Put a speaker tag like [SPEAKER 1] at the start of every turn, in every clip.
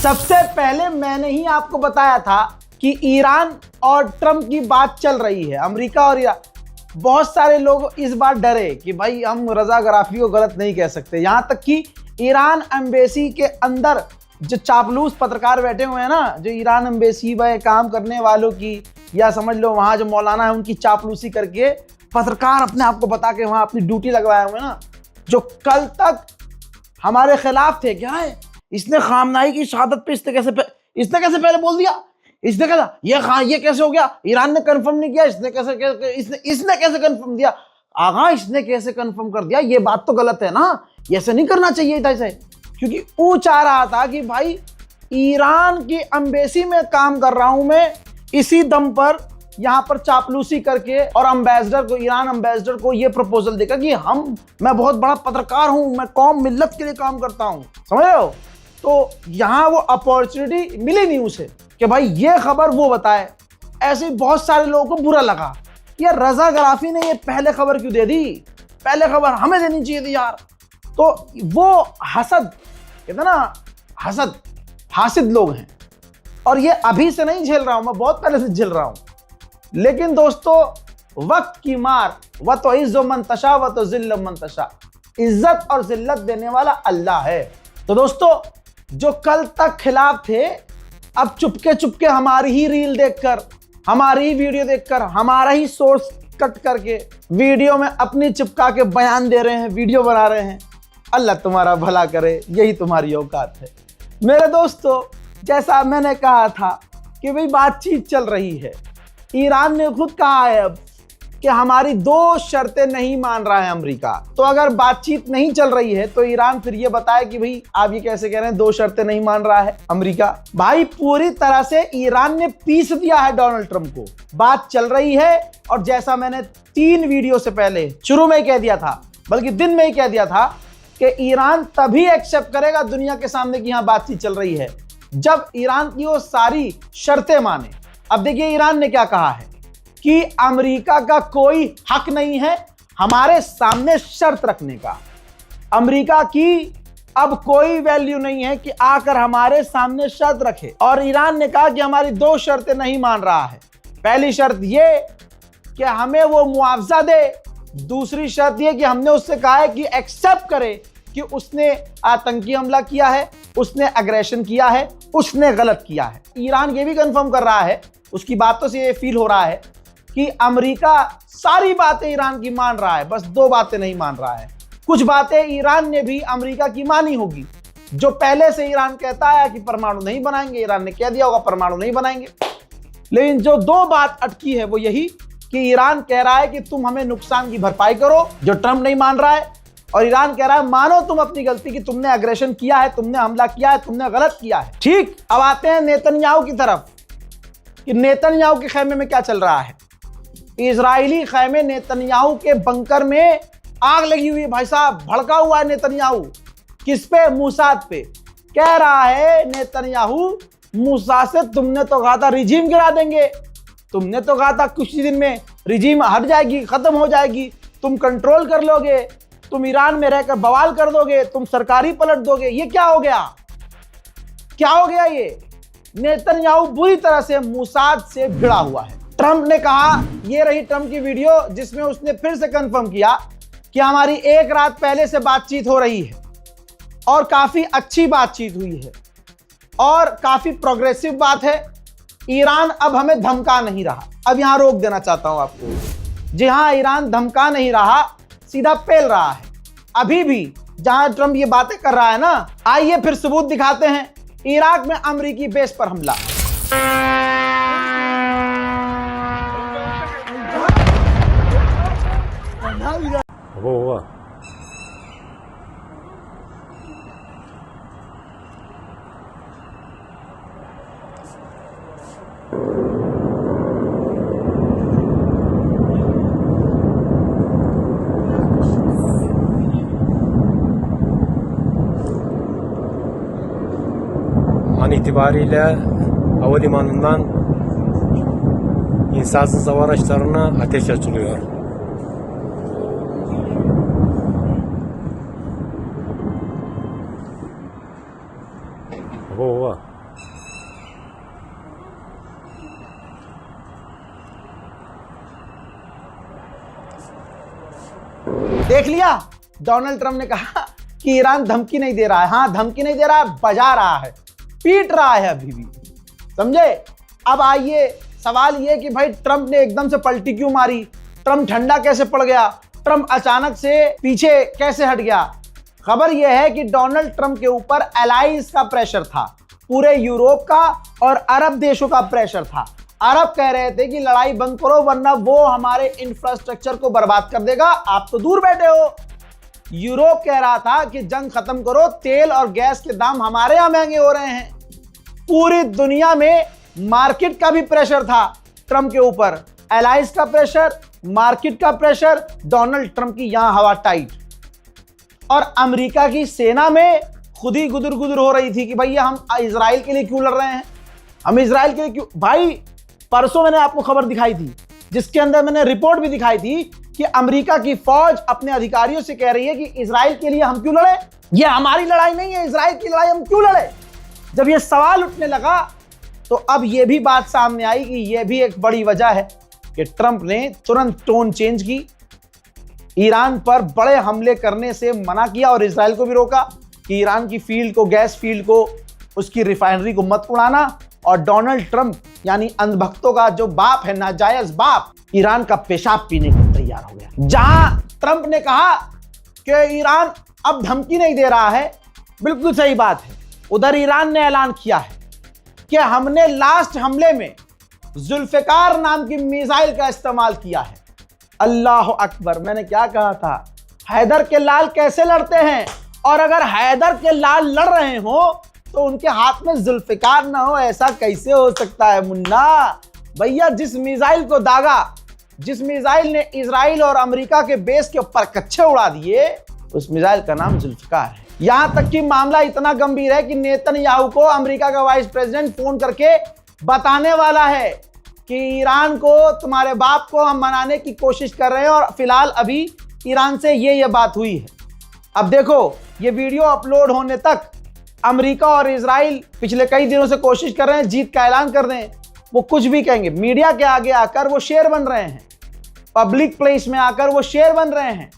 [SPEAKER 1] सबसे पहले मैंने ही आपको बताया था कि ईरान और ट्रंप की बात चल रही है, अमेरिका और ईरान। बहुत सारे लोग इस बार डरे कि भाई हम रजा गराफी को गलत नहीं कह सकते। यहां तक कि ईरान एम्बेसी के अंदर जो चापलूस पत्रकार बैठे हुए हैं ना, जो ईरान एम्बेसी में काम करने वालों की, या समझ लो वहां जो मौलाना है उनकी चापलूसी करके पत्रकार अपने आप को बता के वहां अपनी ड्यूटी लगवाए हुए ना, जो कल तक हमारे खिलाफ थे। क्या है, इसने खामनाई की शहादत पे इसने कैसे पहले बोल दिया, इसने कहा ये कैसे हो गया, ईरान ने कंफर्म नहीं किया, इसने कैसे कंफर्म दिया। आगा इसने कैसे कंफर्म कर दिया, ये बात तो गलत है ना, ऐसे नहीं करना चाहिए था इसे। क्योंकि वो चाह रहा था कि भाई ईरान की एम्बेसी में काम कर रहा हूं मैं, इसी दम पर यहां पर चापलूसी करके और अम्बेसडर को, ईरान अम्बेसडर को ये प्रपोजल देकर कि मैं बहुत बड़ा पत्रकार हूं, मैं कौम मिल्लत के लिए काम करता हूं, समझ रहे हो। तो यहां वो अपॉर्चुनिटी मिली नहीं उसे कि भाई ये खबर वो बताए। ऐसे बहुत सारे लोगों को बुरा लगा, यार रजा गराफी ने ये पहले खबर क्यों दे दी, पहले खबर हमें देनी चाहिए थी यार। तो वो हसद, कहते ना हासिद लोग हैं, और ये अभी से नहीं झेल रहा हूं, मैं बहुत पहले से झेल रहा हूं। लेकिन दोस्तों, वक्त की मार, व तो इज्जो मंतशा व तो जिल्ल मंतशा, इज्जत और जिल्लत देने वाला अल्लाह है। तो दोस्तों, जो कल तक खिलाफ थे, अब चुपके हमारी ही रील देखकर, हमारी ही वीडियो देखकर, हमारा ही सोर्स कट करके वीडियो में अपनी चिपका के बयान दे रहे हैं, वीडियो बना रहे हैं। अल्लाह तुम्हारा भला करे, यही तुम्हारी औकात है। मेरे दोस्तों, जैसा मैंने कहा था कि भाई बातचीत चल रही है, ईरान ने खुद कहा है अब कि हमारी 2 शर्तें नहीं मान रहा है अमेरिका। तो अगर बातचीत नहीं चल रही है तो ईरान फिर ये बताए कि भाई आप ये कैसे कह रहे हैं 2 शर्तें नहीं मान रहा है अमेरिका। भाई पूरी तरह से ईरान ने पीस दिया है डोनाल्ड ट्रंप को। बात चल रही है, और जैसा मैंने 3 वीडियो से पहले शुरू में ही कह दिया था, बल्कि दिन में ही कह दिया था कि ईरान तभी एक्सेप्ट करेगा दुनिया के सामने कि यहां बातचीत चल रही है जब ईरान की वो सारी शर्तें माने। अब देखिए ईरान ने क्या कहा है कि अमेरिका का कोई हक नहीं है हमारे सामने शर्त रखने का। अमेरिका की अब कोई वैल्यू नहीं है कि आकर हमारे सामने शर्त रखे। और ईरान ने कहा कि हमारी 2 शर्तें नहीं मान रहा है। पहली शर्त ये कि हमें वो मुआवजा दे, दूसरी शर्त ये कि हमने उससे कहा है कि एक्सेप्ट करे कि उसने आतंकी हमला किया है, उसने अग्रेशन किया है, उसने गलत किया है। ईरान ये भी कंफर्म कर रहा है, उसकी बातों से ये फील हो रहा है कि अमेरिका सारी बातें ईरान की मान रहा है, बस 2 बातें नहीं मान रहा है। कुछ बातें ईरान ने भी अमेरिका की मानी होगी। जो पहले से ईरान कहता है कि परमाणु नहीं बनाएंगे, ईरान ने कह दिया होगा परमाणु नहीं बनाएंगे। लेकिन जो 2 बात अटकी है वो यही कि ईरान कह रहा है कि तुम हमें नुकसान की भरपाई करो, जो ट्रंप नहीं मान रहा है, और ईरान कह रहा है मानो तुम अपनी गलती कि तुमने अग्रेशन किया है, तुमने हमला किया है, तुमने गलत किया है। ठीक, अब आते हैं नेतन्याहू की तरफ कि नेतन्याहू के खैमे में क्या चल रहा है। इजरायली खैमे नेतन्याहू के बंकर में आग लगी हुई है। भाई साहब, भड़का हुआ है नेतन्याहू। किस पे? मूसाद पे। कह रहा है नेतन्याहू मूसाद से, तुमने तो कहा था रिजीम गिरा देंगे, तुमने तो कहा था कुछ ही दिन में रिजीम हट जाएगी, खत्म हो जाएगी, तुम कंट्रोल कर लोगे, तुम ईरान में रहकर बवाल कर दोगे, तुम सरकारी पलट दोगे। ये क्या हो गया, क्या हो गया? ये नेतन्याहू बुरी तरह से मूसाद से भिड़ा हुआ है। ट्रंप ने कहा, ये रही ट्रंप की वीडियो जिसमें उसने फिर से कंफर्म किया कि हमारी 1 रात पहले से बातचीत हो रही है, और काफी अच्छी बातचीत हुई है, और काफी प्रोग्रेसिव बात है। ईरान अब हमें धमका नहीं रहा। अब यहां रोक देना चाहता हूं आपको। जी हां, ईरान धमका नहीं रहा, सीधा पेल रहा है। अभी भी जहां ट्रंप ये बातें कर रहा है ना, आइए फिर सबूत दिखाते हैं। इराक में अमेरिकी बेस पर हमला।
[SPEAKER 2] हुआ an itibariyle havalimanından insansız hava araçlarına ateş açılıyor. Ova.
[SPEAKER 1] देख लिया, डोनाल्ड ट्रंप ने कहा कि ईरान धमकी नहीं दे रहा है। हाँ, धमकी नहीं दे रहा है, बजा रहा है, पीट रहा है अभी भी, समझे। अब आइए सवाल ये कि भाई ट्रंप ने एकदम से पलटी क्यों मारी, ट्रंप ठंडा कैसे पड़ गया, ट्रंप अचानक से पीछे कैसे हट गया। खबर यह है कि डोनाल्ड ट्रंप के ऊपर एलाइज का प्रेशर था, पूरे यूरोप का और अरब देशों का प्रेशर था। अरब कह रहे थे कि लड़ाई बंद करो वरना वो हमारे इंफ्रास्ट्रक्चर को बर्बाद कर देगा, आप तो दूर बैठे हो। यूरोप कह रहा था कि जंग खत्म करो, तेल और गैस के दाम हमारे यहां महंगे हो रहे हैं। पूरी दुनिया में मार्केट का भी प्रेशर था ट्रंप के ऊपर, एलाइज का प्रेशर, मार्केट का प्रेशर, डोनाल्ड ट्रंप की यहां हवा टाइट। और अमेरिका की सेना में खुद ही गुदुर गुदुर हो रही थी कि भैया हम इजराइल के लिए क्यों लड़ रहे हैं, हम इजराइल के लिए क्यों। भाई परसों मैंने आपको खबर दिखाई थी जिसके अंदर मैंने रिपोर्ट भी दिखाई थी कि अमेरिका की फौज अपने अधिकारियों से कह रही है कि इजराइल के लिए हम क्यों लड़े, ये हमारी लड़ाई नहीं है, इजराइल की लड़ाई हम क्यों लड़े। जब ये सवाल उठने लगा तो अब ये भी बात सामने आई कि यह भी एक बड़ी वजह है कि ट्रंप ने तुरंत टोन चेंज की, ईरान पर बड़े हमले करने से मना किया और इजराइल को भी रोका कि ईरान की फील्ड को, गैस फील्ड को, उसकी रिफाइनरी को मत उड़ाना। और डोनाल्ड ट्रंप यानी अंधभक्तों का जो बाप है, नाजायज बाप, ईरान का पेशाब पीने को तैयार हो गया। जहां ट्रंप ने कहा कि ईरान अब धमकी नहीं दे रहा है, बिल्कुल सही बात है, उधर ईरान ने ऐलान किया है कि हमने लास्ट हमले में जुल्फिकार नाम की मिसाइल का इस्तेमाल किया है। अल्लाह अकबर, मैंने क्या कहा था, हैदर के लाल कैसे लड़ते हैं, और अगर हैदर के लाल लड़ रहे हो तो उनके हाथ में जुल्फिकार ना हो, ऐसा कैसे हो सकता है मुन्ना भैया। जिस मिसाइल को दागा, जिस मिसाइल ने इजराइल और अमेरिका के बेस के ऊपर कच्चे उड़ा दिए, उस मिसाइल का नाम जुल्फिकार है। यहां तक कि मामला इतना गंभीर है कि नेतन्याहू को अमेरिका का वाइस प्रेसिडेंट फोन करके बताने वाला है कि ईरान को, तुम्हारे बाप को हम मनाने की कोशिश कर रहे हैं और फिलहाल अभी ईरान से ये बात हुई है। अब देखो, ये वीडियो अपलोड होने तक अमेरिका और इजराइल पिछले कई दिनों से कोशिश कर रहे हैं जीत का ऐलान कर दें, वो कुछ भी कहेंगे। मीडिया के आगे आकर वो शेर बन रहे हैं, पब्लिक प्लेस में आकर वो शेर बन रहे हैं,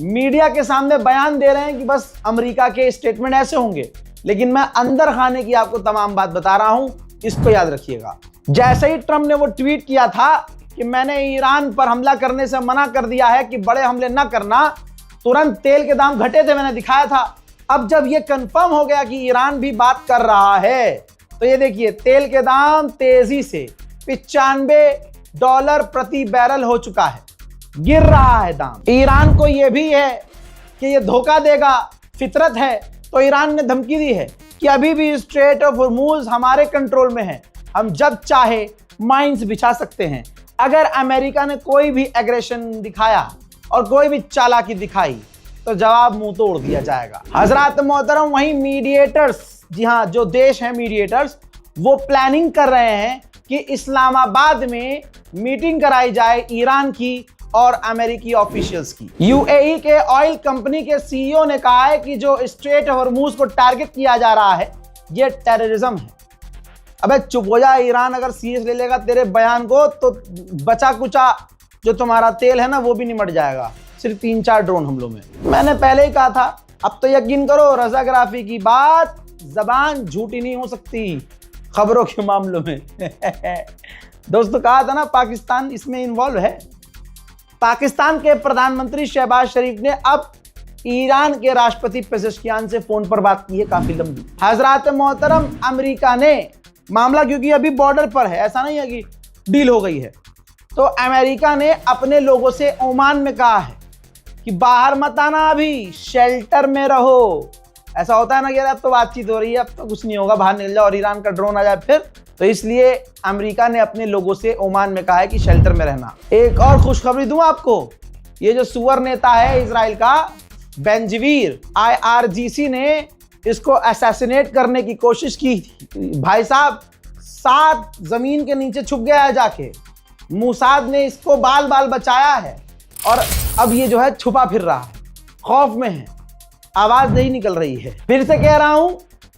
[SPEAKER 1] मीडिया के सामने बयान दे रहे हैं कि बस अमेरिका के स्टेटमेंट ऐसे होंगे। लेकिन मैं अंदर खाने की आपको तमाम बात बता रहा हूं, इसको याद रखिएगा। जैसे ही ट्रंप ने वो ट्वीट किया था कि मैंने ईरान पर हमला करने से मना कर दिया है कि बड़े हमले ना करना, तुरंत तेल के दाम घटे थे, मैंने दिखाया था। अब जब ये कंफर्म हो गया कि ईरान भी बात कर रहा है तो ये देखिए, तेल के दाम तेजी से $95 प्रति बैरल हो चुका है, गिर रहा है दाम। ईरान को ये भी है कि ये धोखा देगा, फितरत है, तो ईरान ने धमकी दी है कि अभी भी स्ट्रेट ऑफ हॉर्मूज हमारे कंट्रोल में है, हम जब चाहे माइंस बिछा सकते हैं। अगर अमेरिका ने कोई भी एग्रेशन दिखाया और कोई भी चालाकी दिखाई तो जवाब मुंह तोड़ दिया जाएगा। हजरात मोहतरम, वहीं मीडिएटर्स, जी हाँ, जो देश हैं मीडिएटर्स, वो प्लानिंग कर रहे हैं कि इस्लामाबाद में मीटिंग कराई जाए ईरान की और अमेरिकी ऑफिशियल्स की। यूएई के ऑयल कंपनी के सीईओ ने कहा है कि जो स्ट्रेट ऑफ हॉर्मूज को टारगेट किया जा रहा है ये टेररिज्म है। अबे चुप हो जा, ईरान अगर सीरियस ले लेगा तेरे बयान को तो बचा कुचा जो तुम्हारा तेल है ना वो भी निमट जाएगा, सिर्फ 3-4 ड्रोन हमलों में। मैंने पहले ही कहा था, अब तो यकीन करो, रजाग्राफी की बात जबान झूठी नहीं हो सकती खबरों के मामलों में। दोस्तों, कहा था ना पाकिस्तान इसमें इन्वॉल्व है। पाकिस्तान के प्रधानमंत्री शहबाज शरीफ ने अब ईरान के राष्ट्रपति पेजेश्कियान से फोन पर बात की है, काफी लंबी। हजरात मोहतरम, अमेरिका ने मामला, क्योंकि अभी बॉर्डर पर है, ऐसा नहीं है कि डील हो गई है, तो अमेरिका ने अपने लोगों से ओमान में कहा है कि बाहर मत आना, अभी शेल्टर में रहो। ऐसा होता है ना कि अब तो बातचीत हो रही है, अब तो कुछ नहीं होगा, बाहर निकल जाओ और ईरान का ड्रोन आ जाए फिर, तो इसलिए अमेरिका ने अपने लोगों से ओमान में कहा है कि शेल्टर में रहना। एक और खुशखबरी दूं आपको, ये जो सुअर नेता है इजराइल का बेंजवीर, IRGC ने इसको असैसिनेट करने की कोशिश की थी। भाई साहब 7 जमीन के नीचे छुप गया है जाके, मोसाद ने इसको बाल बाल बचाया है और अब ये जो है छुपा फिर रहा है, खौफ में है, आवाज नहीं निकल रही है। फिर से कह रहा हूं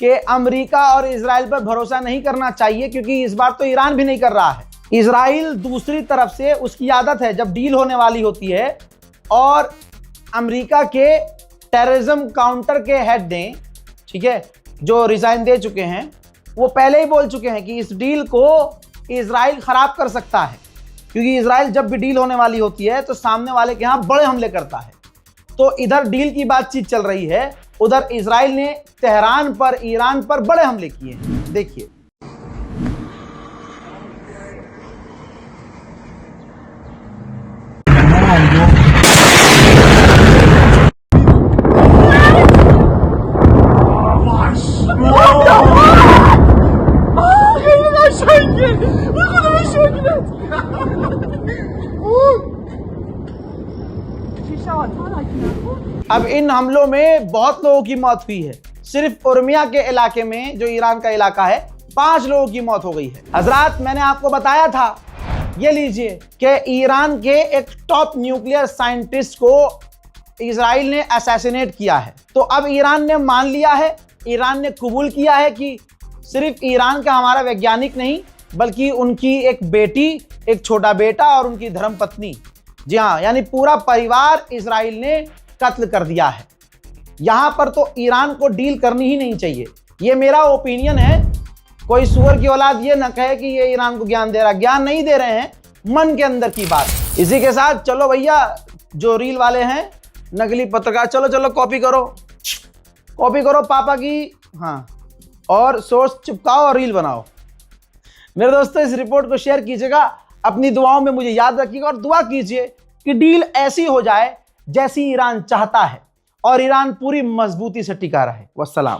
[SPEAKER 1] कि अमेरिका और इजराइल पर भरोसा नहीं करना चाहिए, क्योंकि इस बार तो ईरान भी नहीं कर रहा है। इजराइल दूसरी तरफ से, उसकी आदत है जब डील होने वाली होती है और अमेरिका के टेररिज्म काउंटर के हेड ने, ठीक है, जो रिजाइन दे चुके हैं, वो पहले ही बोल चुके हैं कि इस डील को इजराइल खराब कर सकता है, क्योंकि इजराइल जब भी डील होने वाली होती है तो सामने वाले के यहाँ बड़े हमले करता है। तो इधर डील की बातचीत चल रही है, उधर इजराइल ने तेहरान पर, ईरान पर बड़े हमले किए हैं। देखिए, अब इन हमलों में बहुत लोगों की मौत हुई है। सिर्फ उर्मिया के इलाके में, जो ईरान का इलाका है, 5 लोगों की मौत हो गई है। हजरात, मैंने आपको बताया था, ये लीजिए, कि ईरान के एक टॉप न्यूक्लियर साइंटिस्ट को इजराइल ने असैसिनेट किया है। तो अब ईरान ने मान लिया है, ईरान ने कबूल किया है कि सिर्फ ईरान का हमारा वैज्ञानिक नहीं, बल्कि उनकी एक बेटी, एक छोटा बेटा और उनकी धर्मपत्नी, जी हाँ, यानी पूरा परिवार इजराइल ने कत्ल कर दिया है। यहां पर तो ईरान को डील करनी ही नहीं चाहिए। ये मेरा ओपिनियन है, कोई सुअर की औलाद ये ना कहे कि ये ईरान को ज्ञान दे रहा, ज्ञान नहीं दे रहे हैं, मन के अंदर की बात। इसी के साथ चलो भैया, जो रील वाले हैं, नकली पत्रकार, चलो चलो कॉपी करो, कॉपी करो पापा की, हाँ, और सोर्स चिपकाओ और रील बनाओ। मेरे दोस्तों, इस रिपोर्ट को शेयर कीजिएगा, अपनी दुआओं में मुझे याद रखिएगा और दुआ कीजिए कि डील ऐसी हो जाए जैसी ईरान चाहता है और ईरान पूरी मजबूती से टिका रहे। वस्सलाम।